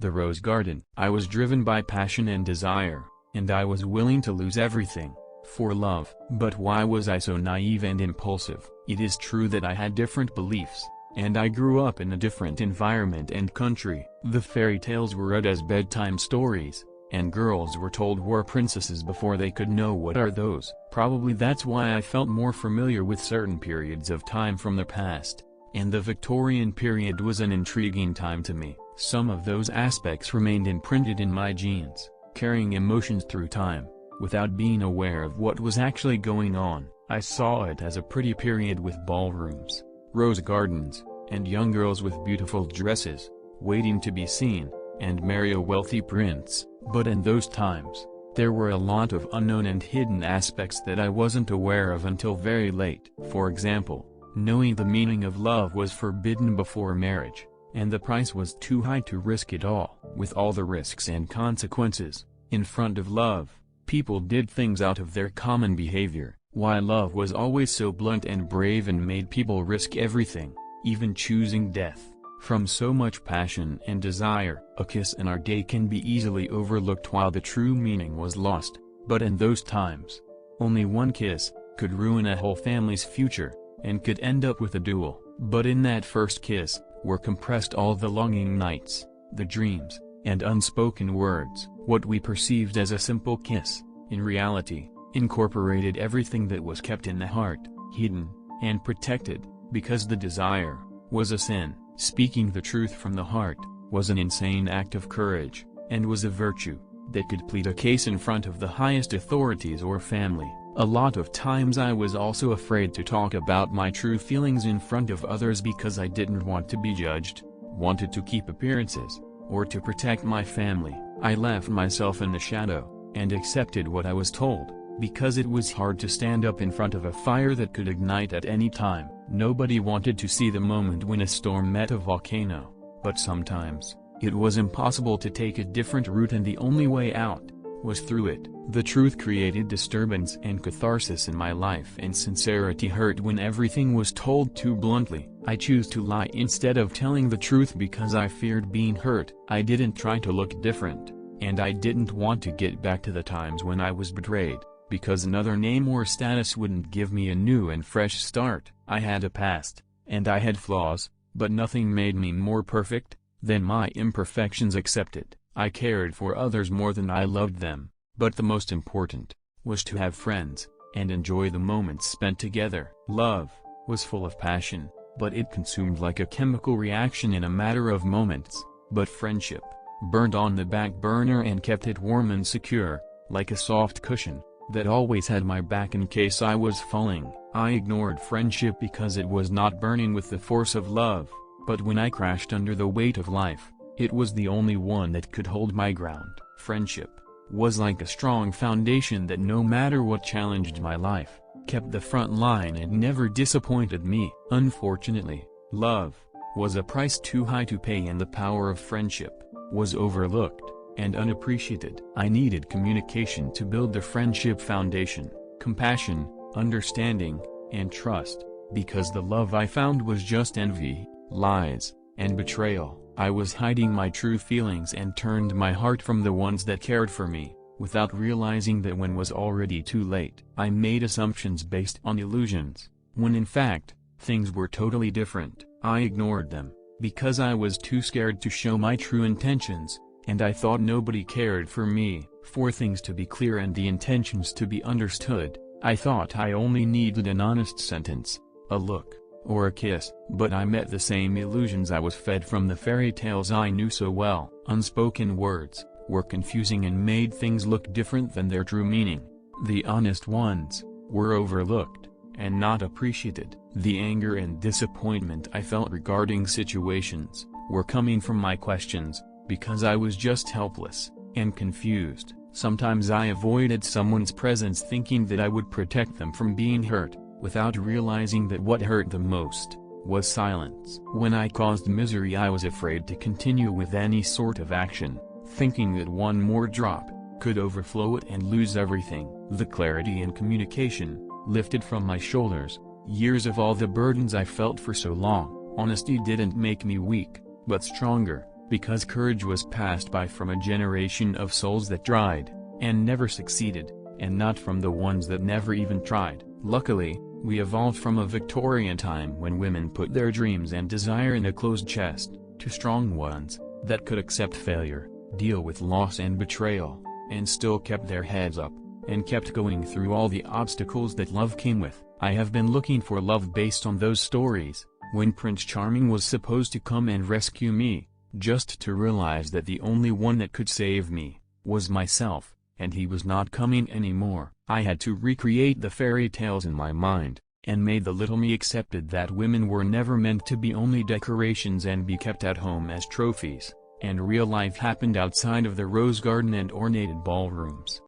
the rose garden. I was driven by passion and desire, and I was willing to lose everything for love. But why was I so naive and impulsive? It is true that I had different beliefs, and I grew up in a different environment and country. The fairy tales were read as bedtime stories, and girls were told war princesses before they could know what are those. Probably that's why I felt more familiar with certain periods of time from the past, and the Victorian period was an intriguing time to me. Some of those aspects remained imprinted in my genes, carrying emotions through time, without being aware of what was actually going on. I saw it as a pretty period with ballrooms, rose gardens, and young girls with beautiful dresses, waiting to be seen, and marry a wealthy prince. But in those times, there were a lot of unknown and hidden aspects that I wasn't aware of until very late. For example, knowing the meaning of love was forbidden before marriage, and the price was too high to risk it all. With all the risks and consequences, in front of love, people did things out of their common behavior, while love was always so blunt and brave and made people risk everything, even choosing death. From so much passion and desire, a kiss in our day can be easily overlooked while the true meaning was lost. But in those times, only one kiss could ruin a whole family's future, and could end up with a duel. But in that first kiss, were compressed all the longing nights, the dreams, and unspoken words. What we perceived as a simple kiss, in reality, incorporated everything that was kept in the heart, hidden, and protected, because the desire was a sin. Speaking the truth from the heart was an insane act of courage, and was a virtue that could plead a case in front of the highest authorities or family. A lot of times I was also afraid to talk about my true feelings in front of others because I didn't want to be judged, wanted to keep appearances, or to protect my family. I left myself in the shadow, and accepted what I was told, because it was hard to stand up in front of a fire that could ignite at any time. Nobody wanted to see the moment when a storm met a volcano, but sometimes, it was impossible to take a different route and the only way out was through it. The truth created disturbance and catharsis in my life, and sincerity hurt when everything was told too bluntly. I chose to lie instead of telling the truth because I feared being hurt. I didn't try to look different, and I didn't want to get back to the times when I was betrayed, because another name or status wouldn't give me a new and fresh start. I had a past, and I had flaws, but nothing made me more perfect than my imperfections accepted. I cared for others more than I loved them, but the most important was to have friends, and enjoy the moments spent together. Love was full of passion, but it consumed like a chemical reaction in a matter of moments. But friendship burned on the back burner and kept it warm and secure, like a soft cushion that always had my back in case I was falling. I ignored friendship because it was not burning with the force of love, but when I crashed under the weight of life, it was the only one that could hold my ground. Friendship was like a strong foundation that no matter what challenged my life, kept the front line and never disappointed me. Unfortunately, love was a price too high to pay, and the power of friendship was overlooked and unappreciated. I needed communication to build the friendship foundation, compassion, understanding, and trust, because the love I found was just envy, lies, and betrayal. I was hiding my true feelings and turned my heart from the ones that cared for me, without realizing that when was already too late. I made assumptions based on illusions, when in fact, things were totally different. I ignored them, because I was too scared to show my true intentions, and I thought nobody cared for me. For things to be clear and the intentions to be understood, I thought I only needed an honest sentence, a look, or a kiss. But I met the same illusions I was fed from the fairy tales I knew so well. Unspoken words were confusing and made things look different than their true meaning. The honest ones were overlooked and not appreciated. The anger and disappointment I felt regarding situations were coming from my questions, because I was just helpless and confused. Sometimes I avoided someone's presence thinking that I would protect them from being hurt, without realizing that what hurt the most was silence. When I caused misery, I was afraid to continue with any sort of action, thinking that one more drop could overflow it and lose everything. The clarity and communication lifted from my shoulders years of all the burdens I felt for so long. Honesty didn't make me weak, but stronger. because courage was passed by from a generation of souls that tried, and never succeeded, and not from the ones that never even tried. Luckily, we evolved from a Victorian time when women put their dreams and desire in a closed chest, to strong ones, that could accept failure, deal with loss and betrayal, and still kept their heads up, and kept going through all the obstacles that love came with. I have been looking for love based on those stories, when Prince Charming was supposed to come and rescue me, just to realize that the only one that could save me, was myself, and he was not coming anymore. I had to recreate the fairy tales in my mind, and made the little me accepted that women were never meant to be only decorations and be kept at home as trophies, and real life happened outside of the rose garden and ornated ballrooms.